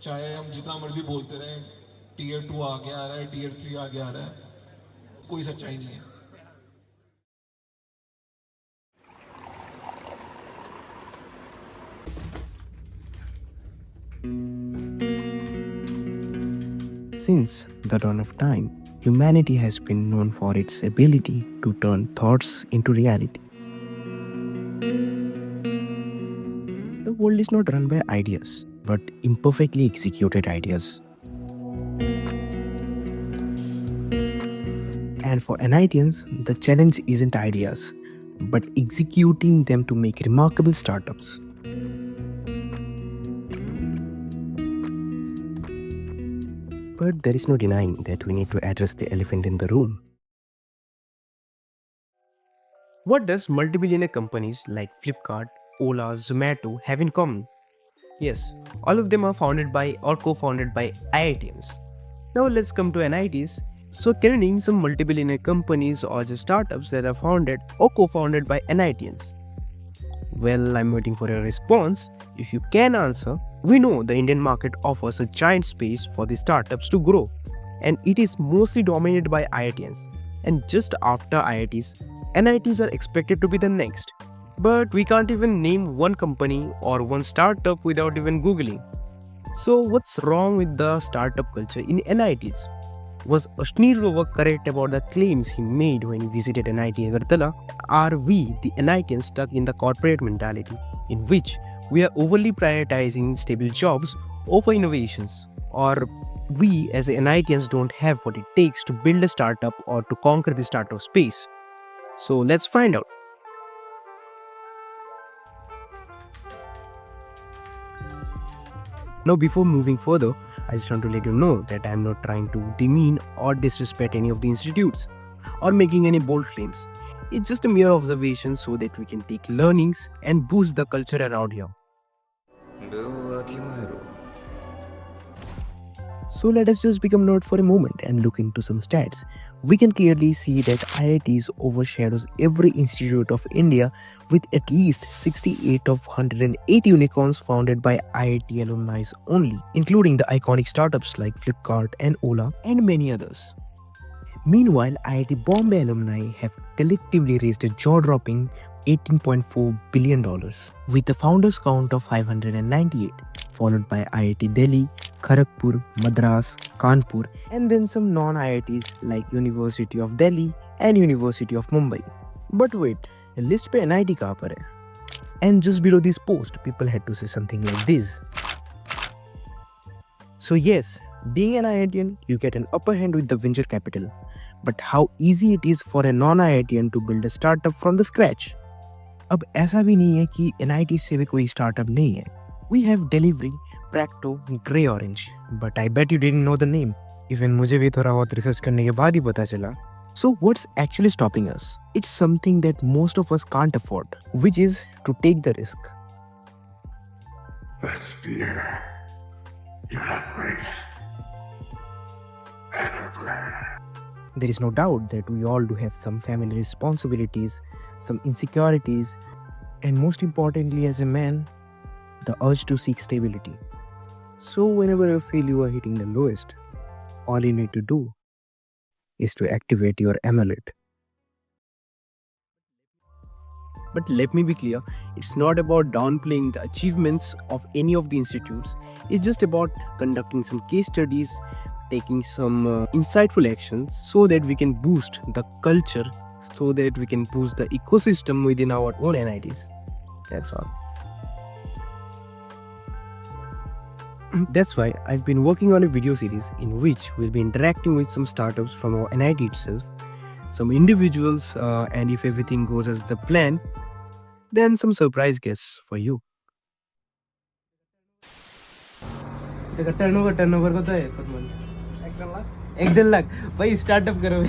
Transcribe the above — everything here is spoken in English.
चाहे हम जितना मर्जी बोलते रहें, टीयर 2 आगे आ रहा है, टीयर 3 आगे आ रहा है, कोई सच्चाई नहीं है। Since the dawn of time, humanity has been known for its ability to turn thoughts into reality. The world is not run by ideas, but imperfectly executed ideas. And for NITians, the challenge isn't ideas, but executing them to make remarkable startups. But there is no denying that we need to address the elephant in the room. What does multi-billionaire companies like Flipkart, Ola, Zomato have in common? Yes, all of them are founded by or co-founded by IITians. Now let's come to NITs. So can you name some multi-billionaire companies or just startups that are founded or co-founded by NITians? Well, I'm waiting for your response. If you can answer, we know the Indian market offers a giant space for the startups to grow, and it is mostly dominated by IITians. And just after IITs, NITs are expected to be the next. But we can't even name one company or one startup without even Googling. So, what's wrong with the startup culture in NITs? Was Ashneer Rover correct about the claims he made when he visited NIT Agartala? Are we, the NITians, stuck in the corporate mentality in which we are overly prioritizing stable jobs over innovations? Or we as NITians don't have what it takes to build a startup or to conquer the startup space? So let's find out. Now, before moving further, I just want to let you know that I am not trying to demean or disrespect any of the institutes or making any bold claims. It's just a mere observation so that we can take learnings and boost the culture around here. So let us just become nerd for a moment and look into some stats. We can clearly see that IITs overshadows every institute of India with at least 68 of 108 unicorns founded by IIT alumni only, including the iconic startups like Flipkart and Ola and many others. Meanwhile, IIT Bombay alumni have collectively raised a jaw-dropping $18.4 billion with a founders count of 598, followed by IIT Delhi, Kharagpur, Madras, Kanpur, and then some non-IITs like University of Delhi and University of Mumbai. But wait, list पे NIT कहाँ पर है? And just below this post, people had to say something like this. So yes, being an IITian, you get an upper hand with the venture capital. But how easy it is for a non-IITian to build a startup from the scratch? अब ऐसा भी नहीं है कि NIT से भी कोई startup नहीं है. We have Delivery, Practo, Grey Orange. But I bet you didn't know the name. Even मुझे भी थोड़ा बहुत research करने के बाद ही पता चला. So what's actually stopping us? It's something that most of us can't afford, which is to take the risk. That's fear. You have great better plan. There is no doubt that we all do have some family responsibilities, some insecurities, and most importantly, as a man, the urge to seek stability. So, whenever you feel you are hitting the lowest, all you need to do is to activate your amulet. But let me be clear, it's not about downplaying the achievements of any of the institutes. It's just about conducting some case studies, taking some insightful actions so that we can boost the culture, so that we can boost the ecosystem within our own NITs. That's all. That's why I've been working on a video series in which we'll be interacting with some startups from our NIT itself, some individuals, and if everything goes as the plan, then some surprise guests for you. Turnover कत आहे 1.5 लाख भाई startup करो